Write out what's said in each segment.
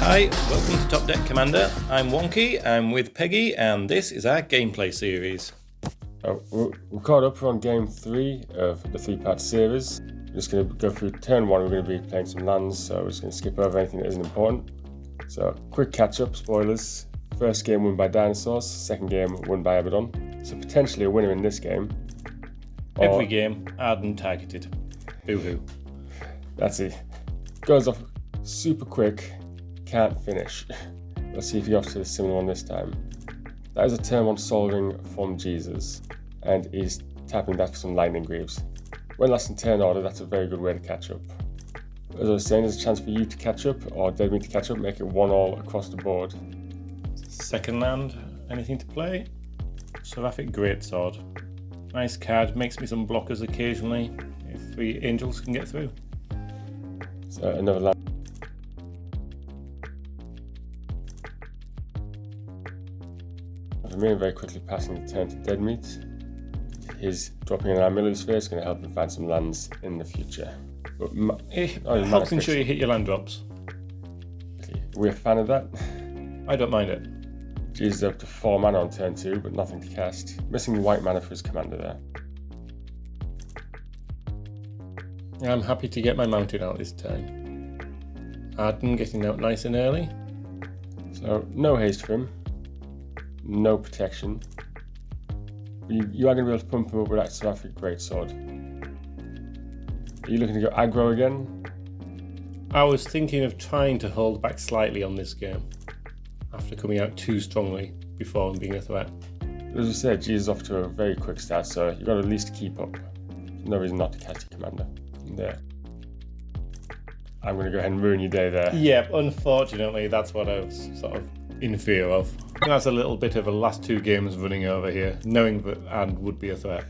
Hi, welcome to Topdeckcommander. I'm Wonky, I'm with Peggy, and this is our gameplay series. We're caught up on game 3 of the 3-part series. We're just going to go through turn 1, we're going to be playing some lands, so we're just going to skip over anything that isn't important. So, quick catch-up, spoilers. First game won by Dinosaurs, second game won by Abaddon. So potentially a winner in this game. Every game, Abaddon targeted. Boo-hoo. That's it. Goes off super quick, can't finish. Let's see if he opts for a similar one this time. That is a turn 1 solving from Jesus, and he's tapping that for some lightning greaves. When last in turn order, that's a very good way to catch up. As I was saying, there's a chance for you to catch up, or Deadmeat to catch up, make it 1-1 across the board. Second land, anything to play? Seraphic Greatsword. Nice card, makes me some blockers occasionally, if 3 angels can get through. So another land. Remain very quickly passing the turn to Deadmeat. His dropping in our Miller's Sphere is going to help him find some lands in the future. But helps ensure you hit your land drops. We're a fan of that. I don't mind it. Jesus up to 4 mana on turn 2, but nothing to cast. Missing white mana for his commander there. I'm happy to get my mountain out this turn. Abaddon getting out nice and early. So no haste for him. No protection. You are going to be able to pump him up with that Seraphic Greatsword. Are you looking to go aggro again? I was thinking of trying to hold back slightly on this game after coming out too strongly before and being a threat. As I said, G is off to a very quick start, so you've got at least to keep up. No reason not to cast your commander. There. I'm going to go ahead and ruin your day there. Yeah, unfortunately, that's what I was sort of in fear of. That's a little bit of a last 2 games running over here, knowing that Ad would be a threat.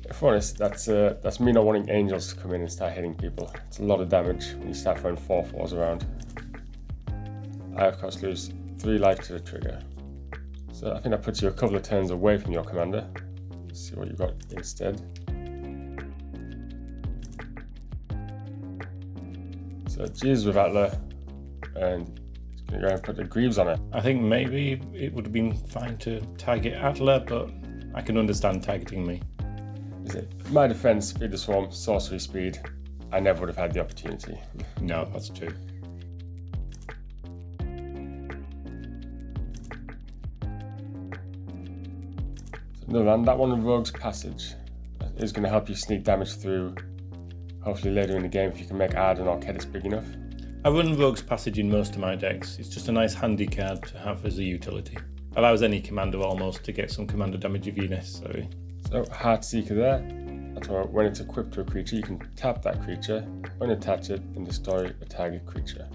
If we're honest, that's me not wanting angels to come in and start hitting people. It's a lot of damage when you start throwing 4/4s around. I of course lose 3 life to the trigger. So I think that puts you a couple of turns away from your commander. Let's see what you've got instead. So Jesus with Atla, and he's going to go and put the Greaves on it. I think maybe it would have been fine to target Atla, but I can understand targeting me. My defense, Feed the Swarm, sorcery speed, I never would have had the opportunity. No, that's true. So another land, that one of Rogue's Passage is going to help you sneak damage through, hopefully later in the game if you can make Abaddon or Kedis big enough. I run Rogue's Passage in most of my decks. It's just a nice handy card to have as a utility. Allows any commander almost to get some commander damage if necessary. So Heartseeker there. That's why when it's equipped to a creature, you can tap that creature, unattach it, and destroy a target creature.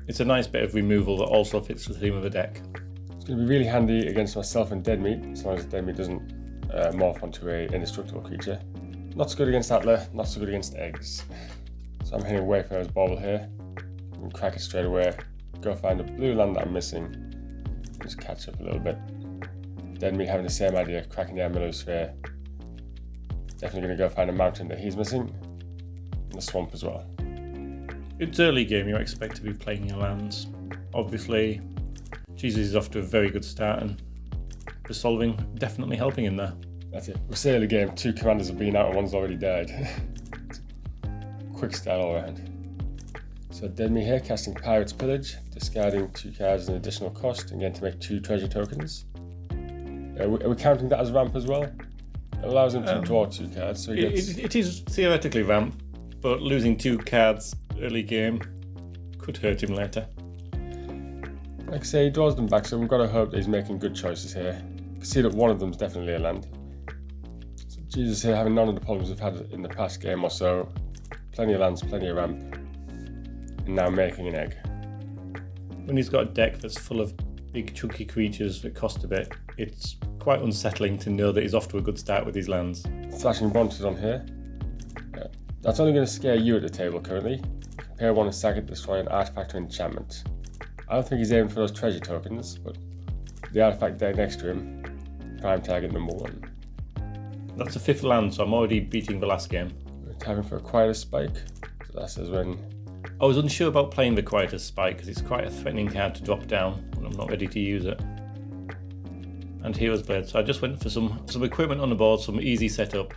It's a nice bit of removal that also fits the theme of the deck. It's going to be really handy against myself and Deadmeat, as long as Deadmeat doesn't morph onto a indestructible creature. Not so good against Atla, not so good against eggs. So I'm heading away from his bauble here. And crack it straight away. Go find a blue land that I'm missing. And just catch up a little bit. Deadmeat having the same idea, cracking the Miller's Sphere. Definitely going to go find a mountain that he's missing. And the swamp as well. It's early game, you expect to be playing your lands. Obviously, Jesus is off to a very good start, and the solving definitely helping him there. That's it. We're still early game, 2 commanders have been out and one's already died. Quick start all around. So Deadmeat here, casting Pirate's Pillage, discarding 2 cards as an additional cost, and getting to make 2 treasure tokens. Are we counting that as ramp as well? It allows him to draw 2 cards, so he gets... It is theoretically ramp, but losing 2 cards early game could hurt him later. Like I say, he draws them back, so we've got to hope that he's making good choices here. You can see that one of them's definitely a land. So Jesus here, having none of the problems we've had in the past game or so. Plenty of lands, plenty of ramp. And now making an egg. When he's got a deck that's full of big chunky creatures that cost a bit, it's quite unsettling to know that he's off to a good start with his lands. Flashing Bonted on here. That's only going to scare you at the table currently. Pair 1 and sack it, destroy an artifact or enchantment. I don't think he's aiming for those treasure tokens, but the artifact deck next to him, prime target number 1. That's a 5th land, so I'm already beating the last game. We're tapping for a Quieter Spike. So that says when I was unsure about playing the Quietus Spike because it's quite a threatening card to drop down when I'm not ready to use it. And Hero's Blade, so I just went for some equipment on the board, some easy setup,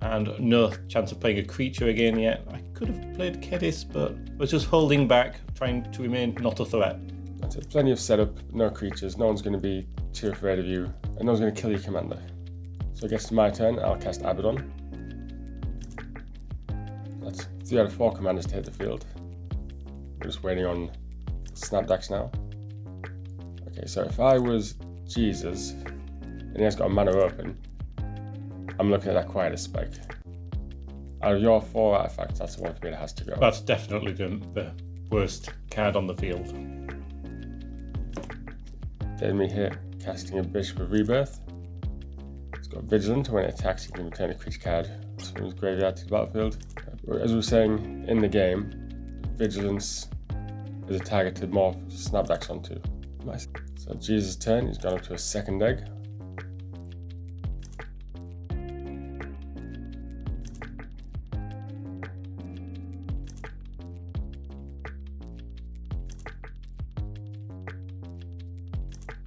and no chance of playing a creature again yet. I could have played Kedis, but was just holding back, trying to remain not a threat. That's it. Plenty of setup, no creatures, no one's going to be too afraid of you, and no one's going to kill your commander. So I guess it's my turn, I'll cast Abaddon. That's 3 out of 4 commanders to hit the field. We're just waiting on Snapdax now. Okay, so if I was Jesus, and he has got a mana open, I'm looking at that Quietus Spike. Out of your 4 artifacts, that's the one for me that has to go. That's definitely the worst card on the field. Then me here, casting a Bishop of Rebirth. It's got Vigilant, when it attacks you can return a creature card from his graveyard to the battlefield. As we were saying in the game, Vigilance is a target to morph Snapdax onto. Nice. So Jesus' turn, he's gone up to a second egg.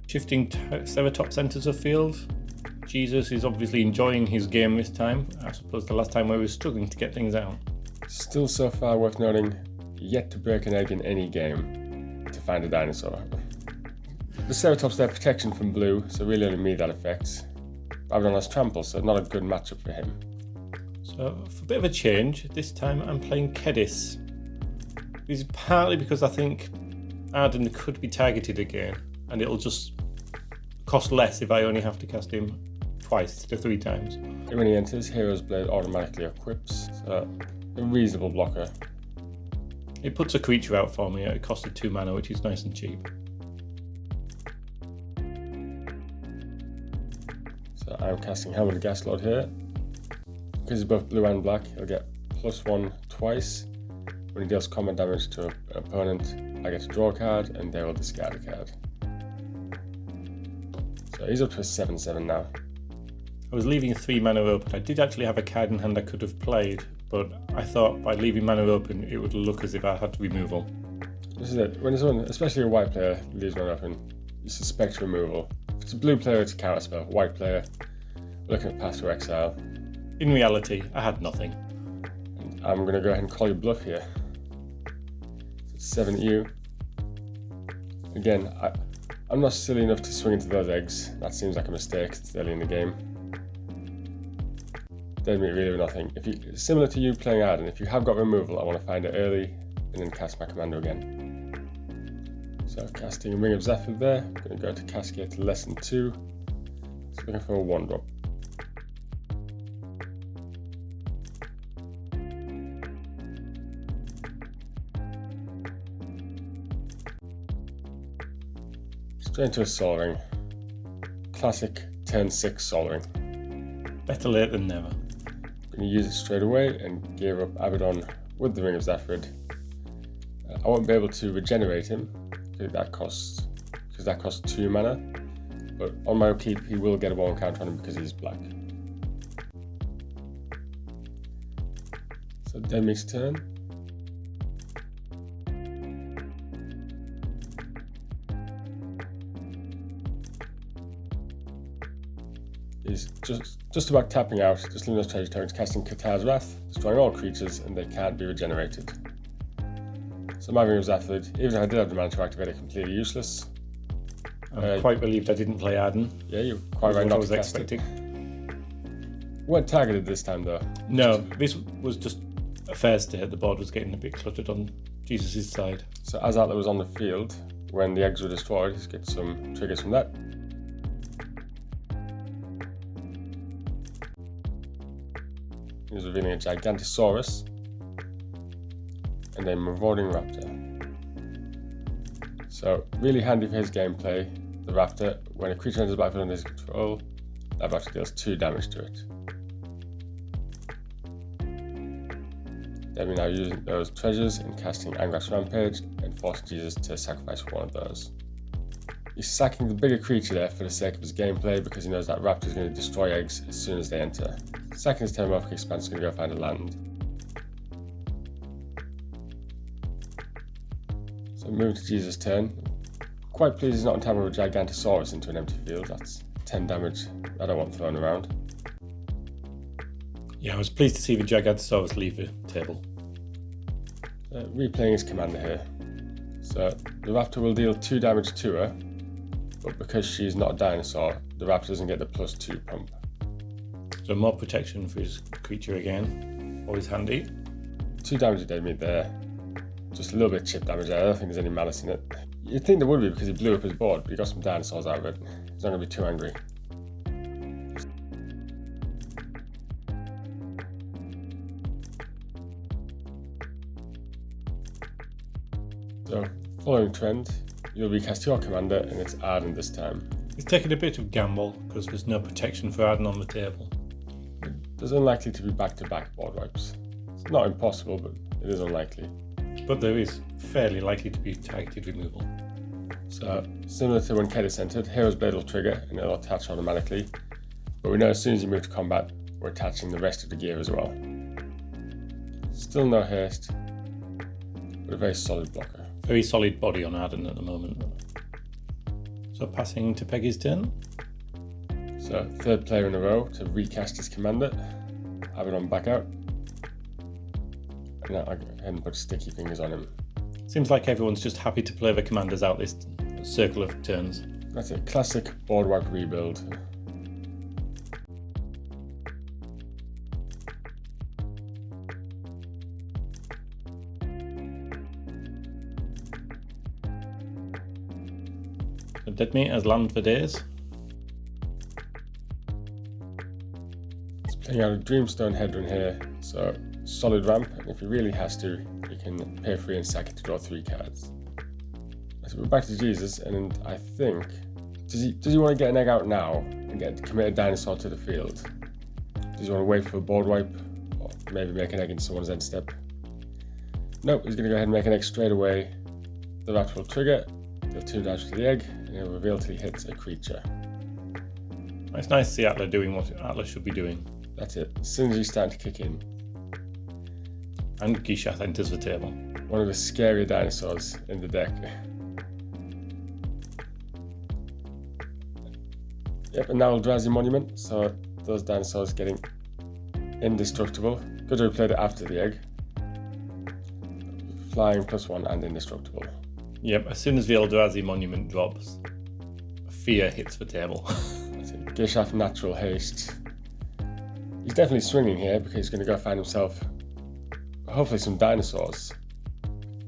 Shifting several top centres of field. Jesus is obviously enjoying his game this time. I suppose the last time we were struggling to get things out. Still so far worth noting, yet to break an egg in any game to find a dinosaur. The Ceratop's there protection from blue, so really only me that affects. Abaddon has trample, so not a good matchup for him. So for a bit of a change, this time I'm playing Kedis. This is partly because I think Abaddon could be targeted again, and it'll just cost less if I only have to cast him twice to 3 times. When he enters, Hero's Blade automatically equips, so a reasonable blocker. It puts a creature out for me at a cost of 2 mana, which is nice and cheap. So I'm casting Helmet of Gaslord here. Because he's both blue and black, he'll get +1 twice. When he deals combat damage to an opponent, I get to draw a card and they will discard a card. So he's up to a 7/7 now. I was leaving 3 mana open. I did actually have a card in hand I could have played, but I thought by leaving mana open it would look as if I had removal. This is it. When someone, especially a white player, leaves mana open, you suspect removal. If it's a blue player, it's a counterspell. White player, looking at Path to Exile. In reality, I had nothing. And I'm going to go ahead and call you bluff here. So it's 7 at you. Again, I'm not silly enough to swing into those eggs. That seems like a mistake. It's early in the game. Dead meat really with nothing. Similar to you playing Abaddon, if you have got removal, I want to find it early and then cast my commander again. So casting a Ring of Zephyr there. I'm going to go to Cascade to less than 2. So looking for a 1-drop. Straight into a Sol Ring. Classic turn 6 Sol Ring. Better late than never. I'm going to use it straight away and gear up Abaddon with the Ring of Zephyr. I won't be able to regenerate him because that costs 2 mana, but on my upkeep he will get a 1 counter on him because he's black. So Demi's turn. He's just about tapping out, just leaving those treasure tokens, casting Katar's Wrath, destroying all creatures, and they can't be regenerated. So my Ring of Zephyr, even if I did have the mana to activate it, completely useless. I'm quite relieved I didn't play Abaddon. Yeah, you're quite right not to cast it. Weren't targeted this time though. No, this was just a fair state. The board was getting a bit cluttered on Jesus' side. So as Atla was on the field, when the eggs were destroyed, he's get some triggers from that. He's revealing a Gigantosaurus and a Marauding Raptor. So really handy for his gameplay, the Raptor, when a creature enters the battlefield under his control, that Raptor deals 2 damage to it. Then we're now using those treasures and casting Angrax Rampage and forcing Jesus to sacrifice 1 of those. He's sacking the bigger creature there for the sake of his gameplay because he knows that Raptor is going to destroy eggs as soon as they enter. Sacking his Terramorphic Expanse is going to go find a land. So moving to Jesus' turn. Quite pleased he's not on top of a Gigantosaurus into an empty field. That's 10 damage I don't want thrown around. Yeah, I was pleased to see the Gigantosaurus leave the table. Replaying his commander here. So the raptor will deal 2 damage to her, but because she's not a dinosaur, the raptor doesn't get the +2 pump. So more protection for his creature again. Always handy. 2 damage to dead meat there. Just a little bit of chip damage there. I don't think there's any malice in it. You'd think there would be because he blew up his board, but he got some dinosaurs out of it. He's not going to be too angry. So, following trend, you'll recast your commander and it's Abaddon this time. He's taking a bit of gamble because there's no protection for Abaddon on the table. There's unlikely to be back-to-back board wipes. It's not impossible, but it is unlikely. But there is fairly likely to be targeted removal. So, similar to when Ked is centered, Hero's Blade will trigger and it'll attach automatically. But we know as soon as you move to combat, we're attaching the rest of the gear as well. Still no haste, but a very solid blocker. Very solid body on Abaddon at the moment. So passing to Peggy's turn. So, third player in a row to recast his commander. Abaddon back out. And now I go ahead and put sticky fingers on him. Seems like everyone's just happy to play the commanders out this circle of turns. That's a classic board wipe rebuild. Dead meat has land for days. It's playing out a Dreamstone Hedron here, so solid ramp, and if he really has to, he can pay 3 and sack it to draw 3 cards. So we're back to Jesus, and I think, does he want to get an egg out now and commit a dinosaur to the field? Does he want to wait for a board wipe, or maybe make an egg in someone's end step? Nope, he's going to go ahead and make an egg straight away. The raptor will trigger, deal 2 damage to the egg, and it'll reveal till he hits a creature. It's nice to see Atla doing what Atla should be doing. That's it. As soon as he's starting to kick in. And Gishath enters the table. One of the scarier dinosaurs in the deck. Yep, and now Eldrazi Monument, so those dinosaurs getting indestructible. Good to play it after the egg. Flying +1 and indestructible. Yep, as soon as the Eldrazi Monument drops, fear hits the table. Gishath natural haste. He's definitely swinging here because he's going to go find himself, hopefully, some dinosaurs.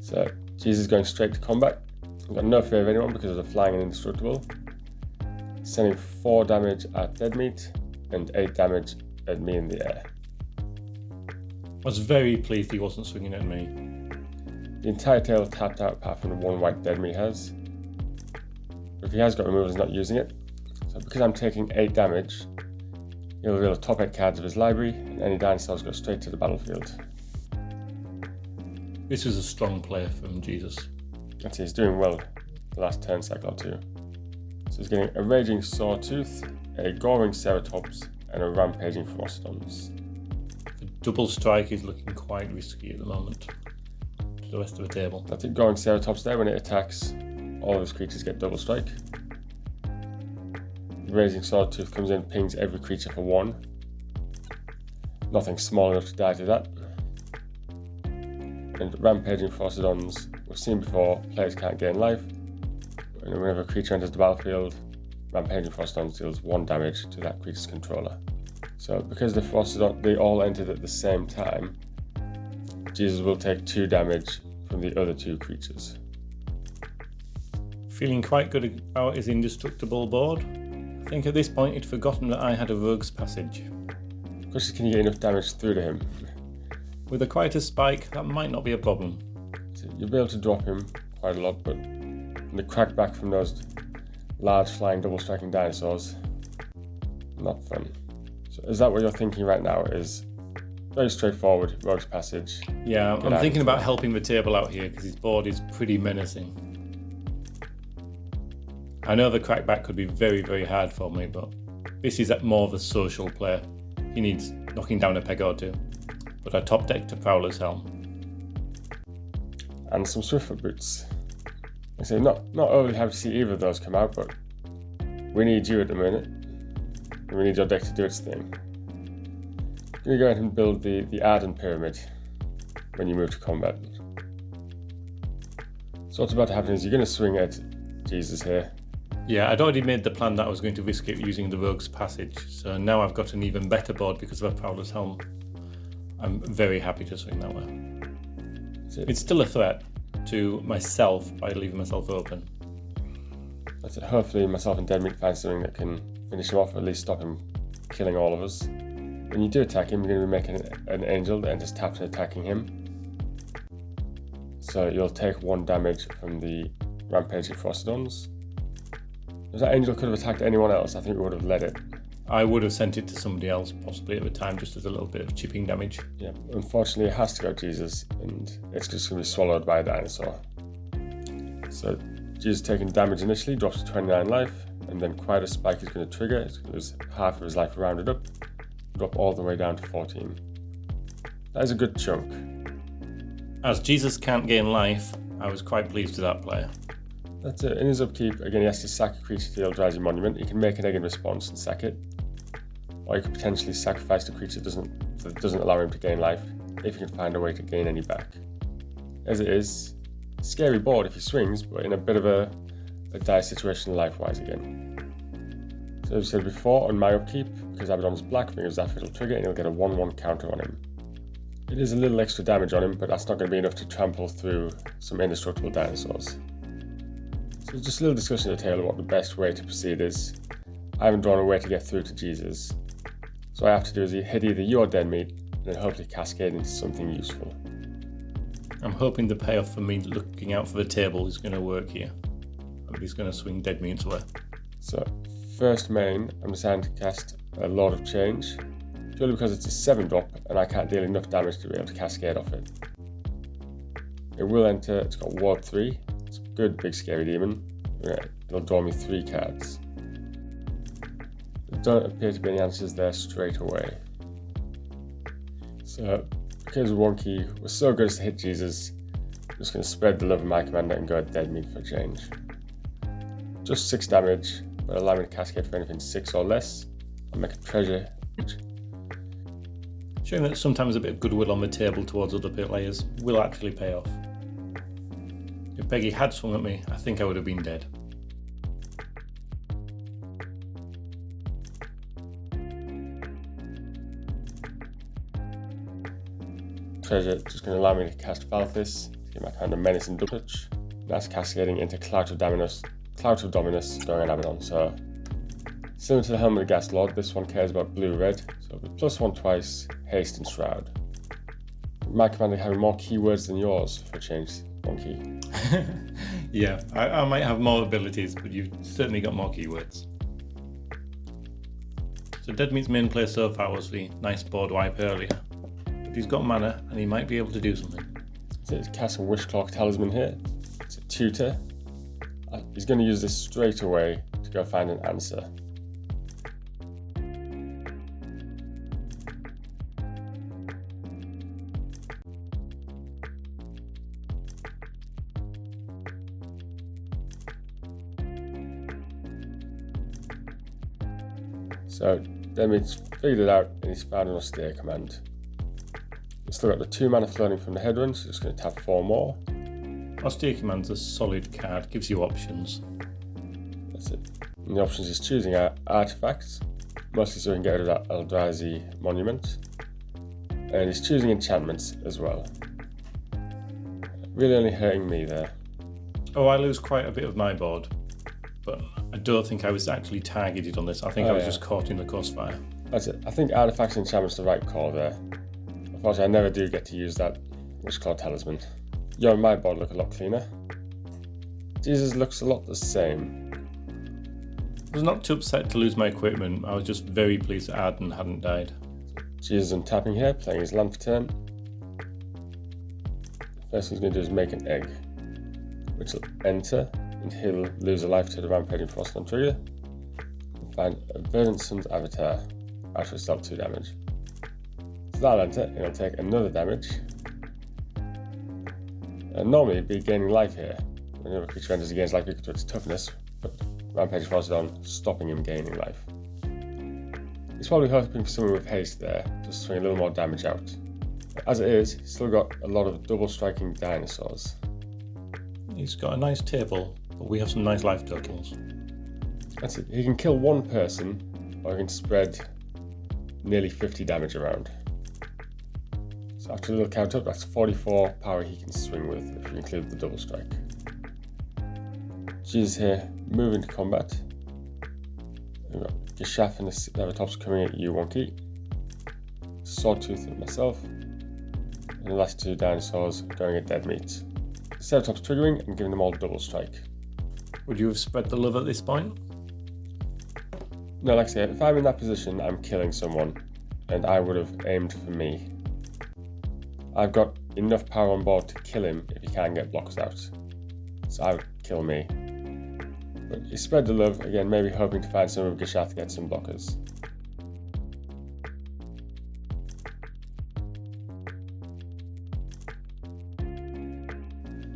So, Jesus is going straight to combat. He's got no fear of anyone because of the flying and indestructible. Sending 4 damage at dead meat and 8 damage at me in the air. I was very pleased he wasn't swinging at me. The entire table tapped out apart from the 1 white dead meat has. But if he has got removal, he's not using it. So because I'm taking 8 damage, he'll reveal the top 8 cards of his library, and any dinosaurs go straight to the battlefield. This is a strong play from Jesus. That's it, he's doing well the last turn cycle or 2. So he's getting a Raging Sawtooth, a Goring Ceratops, and a Rampaging Frostons. The double strike is looking quite risky at the moment to the rest of the table. That's it, Goring Ceratops there. When it attacks, all of his creatures get double strike. The Raging Sawtooth comes in, pings every creature for 1. Nothing small enough to die to that. And Rampaging Frostodons, we've seen before, players can't gain life. And whenever a creature enters the battlefield, Rampaging Frostodons deals 1 damage to that creature's controller. So because the Frostodon, they all entered at the same time, Jesus will take 2 damage from the other 2 creatures. Feeling quite good about his indestructible board. I think at this point he'd forgotten that I had a Rogue's Passage. Question, can you get enough damage through to him? With a quite a spike, that might not be a problem. So you'll be able to drop him quite a lot, but the crackback from those large flying double striking dinosaurs, not fun. So is that what you're thinking right now? Is very straightforward, Rogue's Passage. Yeah, I'm thinking about helping the table out here because his board is pretty menacing. I know the crackback could be very, very hard for me, but this is more of a social player. He needs knocking down a peg or 2. But I top deck to Prowler's Helm. And some Swiftfoot Boots. I say not overly happy to see either of those come out, but we need you at the minute. And we need your deck to do its thing. I'm going to go ahead and build the Abaddon pyramid when you move to combat. So what's about to happen is you're going to swing at Jesus here. Yeah, I'd already made the plan that I was going to risk it using the Rogue's Passage, so now I've got an even better board because of a Prowler's Helm. I'm very happy to swing that way. It's still a threat to myself by leaving myself open. That's it. Hopefully myself and Deadmeat find something that can finish him off, or at least stop him killing all of us. When you do attack him, you're going to be making an angel that enters tapped and attacking him. So you'll take 1 damage from the Rampaging Frostodons. If that angel could have attacked anyone else, I think we would have let it. I would have sent it to somebody else, possibly at the time, just as a little bit of chipping damage. Yeah, unfortunately it has to go Jesus, and it's just going to be swallowed by a dinosaur. So Jesus taking damage initially, drops to 29 life, and then quite a spike is going to trigger. It's going to lose half of his life rounded up, drop all the way down to 14. That is a good chunk. As Jesus can't gain life, I was quite pleased with that player. That's it. In his upkeep, again, he has to sack a creature to the Eldrazi Monument. He can make an egg in response and sack it. Or he could potentially sacrifice the creature that doesn't allow him to gain life, if he can find a way to gain any back. As it is, scary board if he swings, but in a bit of a dire situation life-wise again. So as I said before, on my upkeep, because Abaddon's black, Ring of Zephyr will trigger and he'll get a 1/1 counter on him. It is a little extra damage on him, but that's not going to be enough to trample through some indestructible dinosaurs. So just a little discussion at the tail of what the best way to proceed is. I haven't drawn a way to get through to Jesus. So what I have to do is hit either you or Deadmeat, and then hopefully cascade into something useful. I'm hoping the payoff for me looking out for the table is going to work here. He's going to swing Deadmeat's way. So first main, I'm deciding to cast a Lord of Change, purely because it's a 7-drop and I can't deal enough damage to be able to cascade off it. It will enter, it's got Ward 3, it's a good big scary demon. It'll draw me 3 cards. There don't appear to be any answers there straight away. So because Wonky was so good as to hit Jesus, I'm just going to spread the love of my commander and go at Deadmeat for a change. Just 6 damage, but allow me to cascade for anything 6 or less. I'll make a treasure. Showing that sometimes a bit of goodwill on the table towards other players will actually pay off. If Peggy had swung at me, I think I would have been dead. Treasure just going to allow me to cast Valthis, to get my kind of menace and double touch. That's cascading into Cloud of Dominus going on Abaddon. So similar to the Helm of the Gas Lord, this one cares about blue-red, so with +1 twice, haste and shroud. My commander having more keywords than yours for a change, Wonky. Yeah, I might have more abilities, but you've certainly got more keywords. So Deadmeat's main play so far was the nice board wipe earlier. But he's got mana and he might be able to do something. So it's cast a Wishclaw Talisman here. It's a tutor. He's going to use this straight away to go find an answer. So Deadmeat's figured it out and he's found an austere command. We've still got the 2 mana floating from the headwind, so just going to tap 4 more. Austere Command's a solid card, gives you options. That's it. And the options he's choosing are artifacts, mostly so we can get rid of that Eldrazi monument. And he's choosing enchantments as well. Really only hurting me there. Oh, I lose quite a bit of my board, but I don't think I was actually targeted on this. I think I was just caught in the crossfire. That's it. I think artifacts and enchantments are the right call there. Unfortunately, I never do get to use that Wishclaw Talisman. Your and my board look a lot cleaner. Jesus looks a lot the same. I was not too upset to lose my equipment. I was just very pleased that Abaddon hadn't died. Jesus untapping here, playing his land for turn. First thing he's going to do is make an egg, which will enter, and he'll lose a life to the Rampaging Frost on trigger. And find a Verdant Sun's avatar after it's dealt 2 damage. So that'll enter, and he'll take another damage. And normally he'd be gaining life here, Whenever a creature enters, he gains life equal to its toughness, but Rampage forces on, stopping him gaining life. He's probably hoping for someone with haste there, to swing a little more damage out. As it is, he's still got a lot of double striking dinosaurs. He's got a nice table, but we have some nice life totals. That's it. He can kill one person, or he can spread nearly 50 damage around. So after a little count up, that's 44 power he can swing with, if you include the double strike. Jesus here, moving to combat. We've got Geshath and the Ceratops coming at you, one key. Sawtooth at myself. And the last two dinosaurs going at dead meat. The Ceratops triggering and giving them all double strike. Would you have spread the love at this point? No, like I say, if I'm in that position, I'm killing someone, and I would have aimed for me. I've got enough power on board to kill him if he can't get blockers out. So I would kill me. But he spread the love, again, maybe hoping to find someone with Geshath to get some blockers.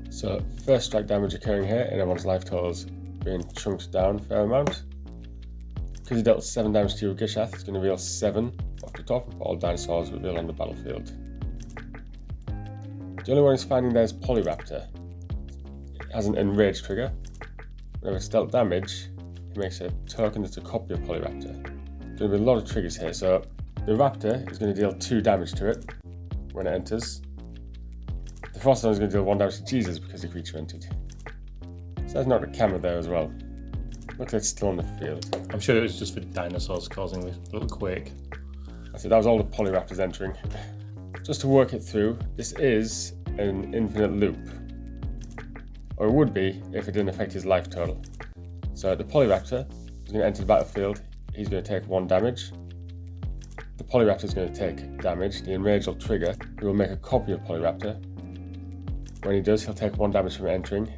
So, first strike damage occurring here, and everyone's life totals being chunked down a fair amount. Because he dealt 7 damage to you with Geshath, he's going to reveal 7 off the top, all dinosaurs revealed on the battlefield. The only one he's finding there is Polyraptor. It has an enrage trigger. Whenever it's dealt damage, he makes a token that's a copy of Polyraptor. There's going to be a lot of triggers here, so the Raptor is going to deal 2 damage to it when it enters. The Froststone is going to deal 1 damage to Jesus because the creature entered. So there's not a camera there as well. Looks like it's still on the field. I'm sure it was just for dinosaurs causing the little quake. That's it, that was all the Polyraptors entering. Just to work it through, this is an infinite loop. Or it would be if it didn't affect his life total. So the Polyraptor is going to enter the battlefield, he's going to take 1 damage. The Polyraptor is going to take damage, the enrage will trigger, he will make a copy of Polyraptor. When he does, he'll take 1 damage from entering.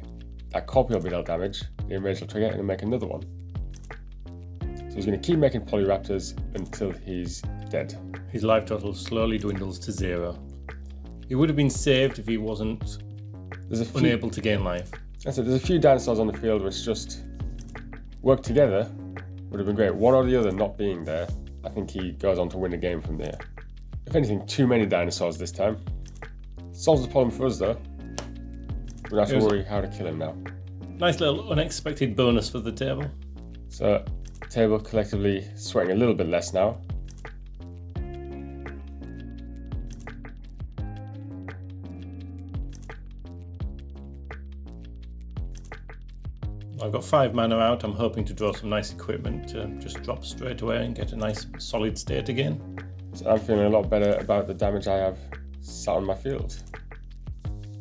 That copy will be dealt damage, the enrage will trigger, and he'll make another one. So he's going to keep making Polyraptors until he's dead. His life total slowly dwindles to 0. He would have been saved if he wasn't unable to gain life. That's it, there's a few dinosaurs on the field which just work together. Would have been great. One or the other not being there, I think he goes on to win the game from there. If anything, too many dinosaurs this time. Solves the problem for us though. We don't have to worry how to kill him now. Nice little unexpected bonus for the table. So, table collectively sweating a little bit less now. I've got 5 mana out. I'm hoping to draw some nice equipment to just drop straight away and get a nice solid state again. So I'm feeling a lot better about the damage I have sat on my field.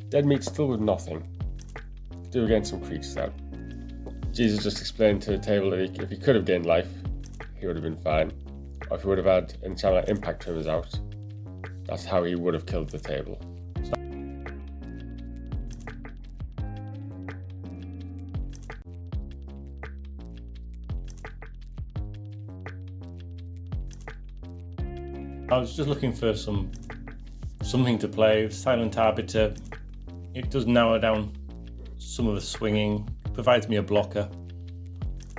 Dead meat still with nothing. Do again some creatures out. Jesus just explained to the table that if he could have gained life, he would have been fine. Or if he would have had an enchantment impact triggers out, that's how he would have killed the table. I was just looking for something to play. Silent Arbiter, it does narrow down some of the swinging, provides me a blocker.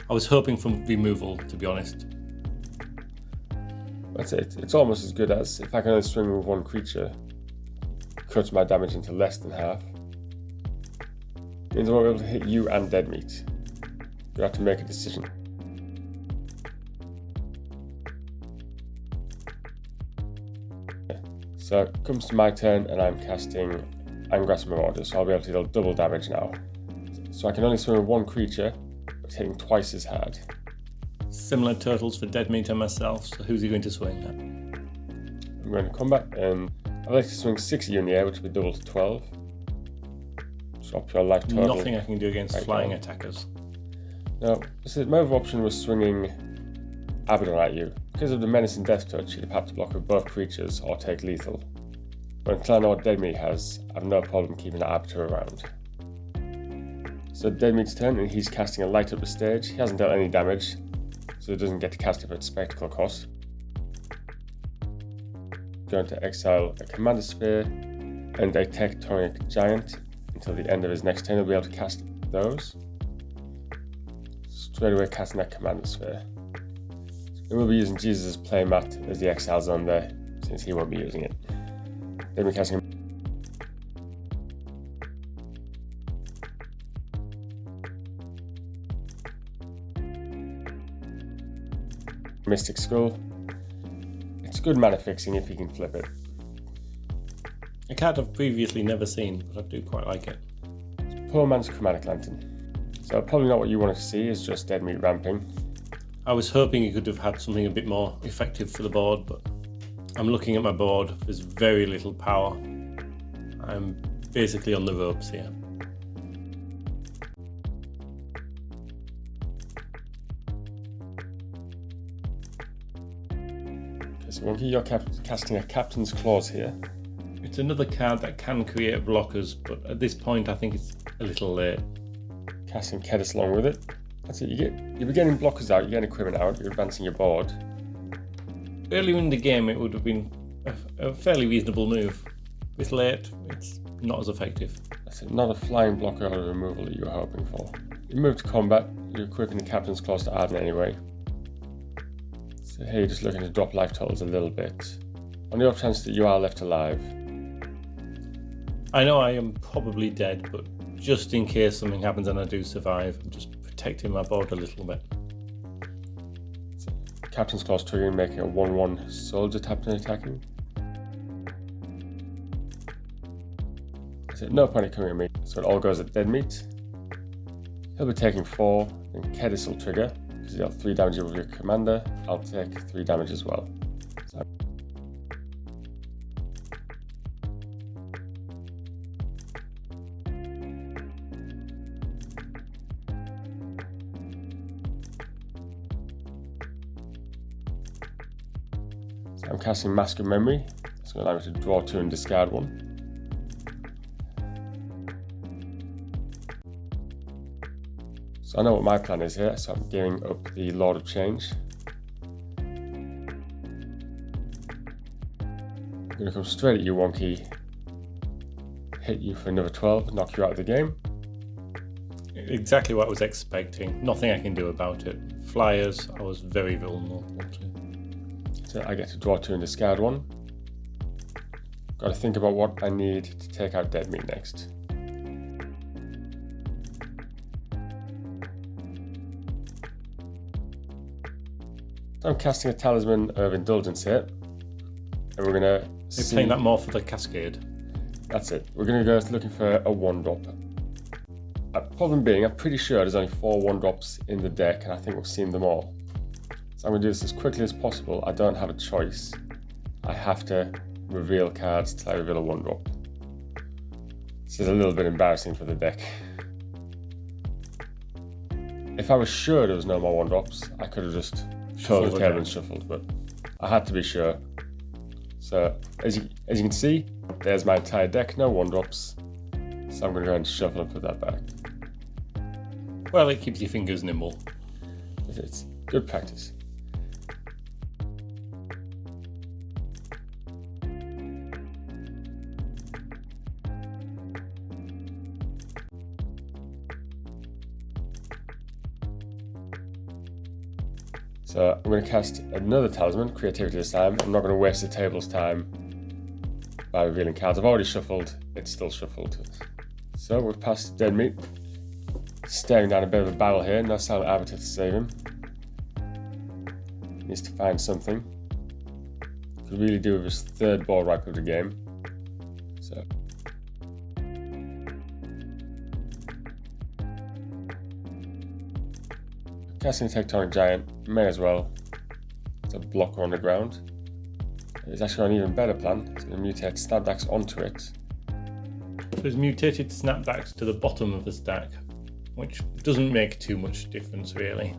I was hoping for removal, to be honest. That's it. It's almost as good as if I can only swing with 1 creature, cuts my damage into less than half. Means I won't be able to hit you and dead meat. You have to make a decision. So it comes to my turn and I'm casting Angrass Marauder, so I'll be able to deal double damage now. So I can only swing with 1 creature, but it's hitting twice as hard. Similar totals for dead meat and myself, so who's he going to swing at? I'm going to combat and I'd like to swing 6 at you in the air, which would be double to 12. Drop your life total. Nothing I can do against flying attackers. Now, my other option was swinging Abaddon at you. Because of the Menace and Death Touch, you'd have to block with both creatures or take lethal. But until I know what Dead Meat has, I have no problem keeping that Arbiter around. So Dead Meat's turn, and he's casting a light up the stage. He hasn't dealt any damage, so he doesn't get to cast it at spectacle cost. Going to exile a Commander Sphere and a Tectonic Giant. Until the end of his next turn, he'll be able to cast those. Straight away casting that Commander Sphere. And we'll be using Jesus' playmat as the exiles on there, since he won't be using it. Then we're casting Mystic Skull. It's good mana fixing if you can flip it. A card I've previously never seen, but I do quite like it. Poor man's Chromatic Lantern. So probably not what you wanted to see, is just dead meat ramping. I was hoping you could have had something a bit more effective for the board, but I'm looking at my board. There's very little power. I'm basically on the ropes here. Okay, so Wonky, you're casting a Captain's Clause here. It's another card that can create blockers, but at this point I think it's a little late. Casting Kedis along with it. That's it, you'll be getting blockers out, you're getting equipment out, you're advancing your board. Earlier in the game it would have been a fairly reasonable move. This late, it's not as effective. That's it, not a flying blocker or removal that you were hoping for. You move to combat, you're equipping the Captain's Clause to Abaddon anyway. So here you're just looking to drop life totals a little bit. On the off chance that you are left alive. I know I am probably dead, but just in case something happens and I do survive, I'm just protecting my board a little bit. So, Captain's Clause triggering, making a 1/1 soldier tapped and attacking. So no point in coming at me, so it all goes at dead meat. He'll be taking 4, then Kedis will trigger, because you got 3 damage with your commander. I'll take 3 damage as well. So, I'm casting Mask of Memory. It's going to allow me to draw 2 and discard 1. So I know what my plan is here, so I'm giving up the Lord of Change. I'm going to come straight at you, Wonky, hit you for another 12, knock you out of the game. Exactly what I was expecting. Nothing I can do about it. Flyers, I was very vulnerable to. So I get to draw 2 and discard 1. Got to think about what I need to take out dead meat next. So I'm casting a Talisman of Indulgence here, and we're going to You're playing that more for the Cascade. That's it. We're going to go looking for a 1-drop. Problem being, I'm pretty sure there's only 4 1-drops in the deck, and I think we've seen them all. So I'm going to do this as quickly as possible. I don't have a choice. I have to reveal cards till I reveal a 1-drop. This is a little bit embarrassing for the deck. If I was sure there was no more 1-drops, I could have just totally tailed and shuffled, but I had to be sure. So as you can see, there's my entire deck, no 1-drops. So I'm going to go and shuffle and put that back. Well, it keeps your fingers nimble. It's good practice. So I'm going to cast another Talisman, Creativity this time. I'm not going to waste the table's time by revealing cards. I've already shuffled, it's still shuffled. So we've passed dead meat. Staring down a bit of a barrel here, no silent arbiter to save him. He needs to find something. Could really do with his 3rd board wipe of the game. So casting a Tectonic Giant, may as well. It's a blocker on the ground. It's actually an even better plan. It's going to mutate Snapdax onto it. There's mutated Snapdax to the bottom of the stack, which doesn't make too much difference really.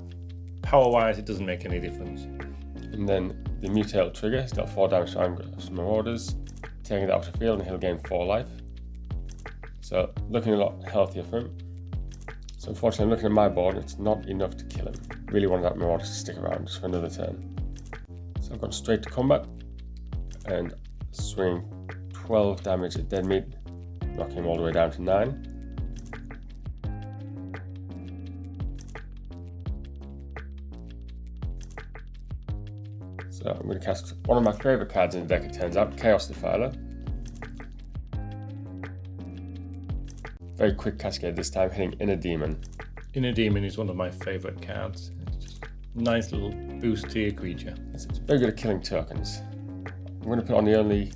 Power-wise, it doesn't make any difference. And then the mutate will trigger. He's got 4 damage to Marauders, taking that off the field, and he'll gain 4 life. So looking a lot healthier for him. So unfortunately, looking at my board, it's not enough to kill him. Really wanted that Marauder to stick around just for another turn. So I've gone straight to combat and swing 12 damage at dead meat, knocking him all the way down to 9. So I'm going to cast one of my favourite cards in the deck, it turns out, Chaos Defiler. Very quick cascade this time, hitting Inner Demon. Inner Demon is one of my favourite cards. It's just a nice little boost to your creature. Yes, it's very good at killing tokens. I'm going to put on the only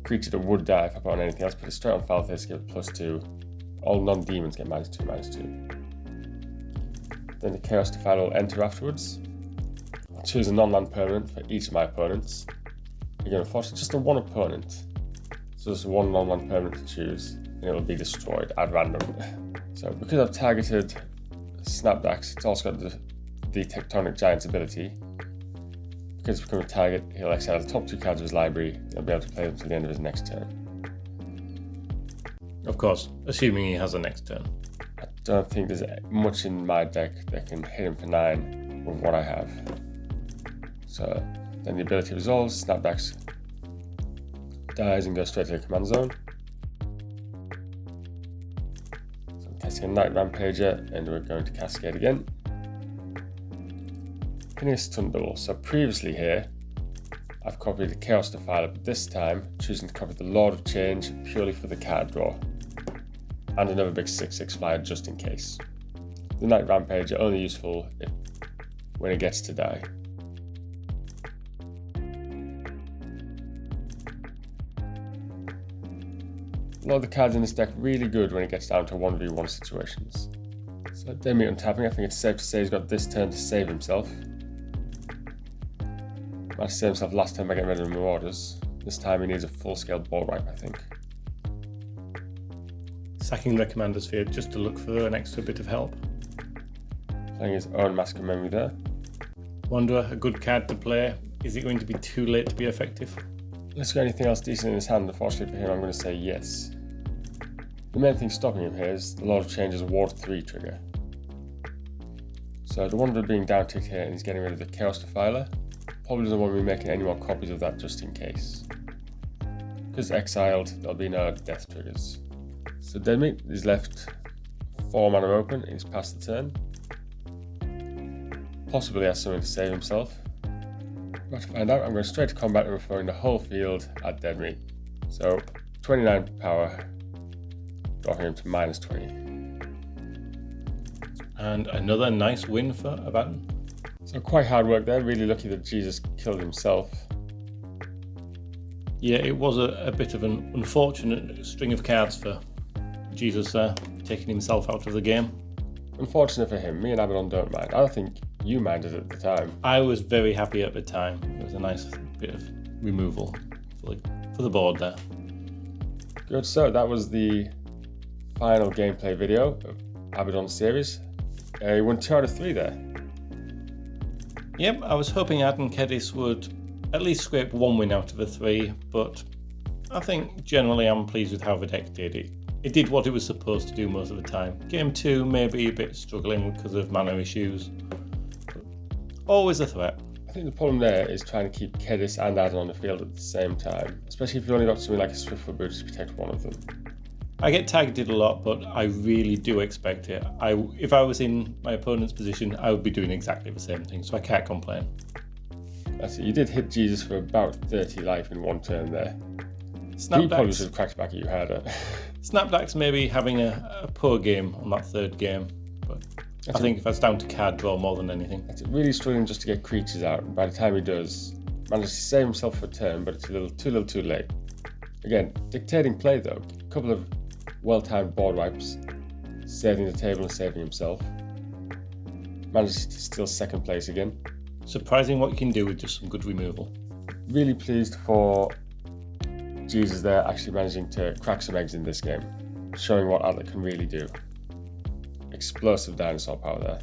creature that would die if I put on anything else, put it straight on Falthus, give it +2. All non-demons get -2/-2. Then the Chaos Defiler will enter afterwards. I'll choose a non-land permanent for each of my opponents. Again, unfortunately, just the one opponent. So there's one non-land permanent to choose, and it will be destroyed at random. So because I've targeted Snapdax, it's also got the Tectonic Giant's ability. Because it's become a target, he'll exile the top 2 cards of his library, he'll be able to play them to the end of his next turn. Of course, assuming he has a next turn. I don't think there's much in my deck that can hit him for 9 with what I have. So then the ability resolves, Snapdax dies and goes straight to the command zone. So I'm casting a Night Rampager and we're going to cascade again. Pinning a stun double. So previously here, I've copied the Chaos Defiler, but this time choosing to copy the Lord of Change purely for the card draw. And another big 6/6 flyer just in case. The Night Rampager only useful when it gets to die. A lot of the cards in this deck really good when it gets down to 1v1 situations. So Deadmeat untapping, I think it's safe to say he's got this turn to save himself. Managed to save himself last time by getting rid of the Marauders. This time he needs a full-scale board wipe, I think. Sacking the Commander Sphere just to look for an extra bit of help. Playing his own Mask of Memory there. Wanderer, a good card to play. Is it going to be too late to be effective? Unless he's got anything else decent in his hand, unfortunately for him, I'm going to say yes. The main thing stopping him here is the Lord of Change's Ward 3 trigger. So the Wanderer being down ticked here and he's getting rid of the Chaos Defiler. Probably doesn't want to be making any more copies of that just in case. Because exiled, there'll be no death triggers. So Deadmeat is left 4 mana open and he's passed the turn. Possibly has something to save himself. About to find out, I'm going straight to combat and referring the whole field at Deadmeat. So 29 power, dropping him to -20. And another nice win for Abaddon. So quite hard work there, really lucky that Jesus killed himself. Yeah, it was a bit of an unfortunate string of cards for Jesus taking himself out of the game. Unfortunate for him, me and Abaddon don't mind. I don't think you minded at the time. I was very happy at the time. It was a nice bit of removal for the board there. Good, so that was the final gameplay video of Abaddon's series. He won 2 out of 3 there. Yep, I was hoping Ad and Kedis would at least scrape 1 win out of the 3, but I think generally I'm pleased with how the deck did it. It did what it was supposed to do most of the time. Game 2 may be a bit struggling because of mana issues, but always a threat. I think the problem there is trying to keep Kedis and Abaddon on the field at the same time, especially if you've only got something like a Swiftfoot Boot to protect one of them. I get targeted a lot, but I really do expect it. If I was in my opponent's position, I would be doing exactly the same thing, so I can't complain. That's it. You did hit Jesus for about 30 life in 1 turn there. He probably should have cracked back at you harder. Snapdax may be having a poor game on that 3rd game, but I think that's down to card draw more than anything. It's really struggling just to get creatures out, and by the time he does, manages to save himself for a turn, but it's a little too late. Again, dictating play though, a couple of well-timed board wipes, saving the table and saving himself. Manages to steal 2nd place again. Surprising what you can do with just some good removal. Really pleased for Jesus there actually managing to crack some eggs in this game, showing what Atla can really do. Explosive dinosaur power there.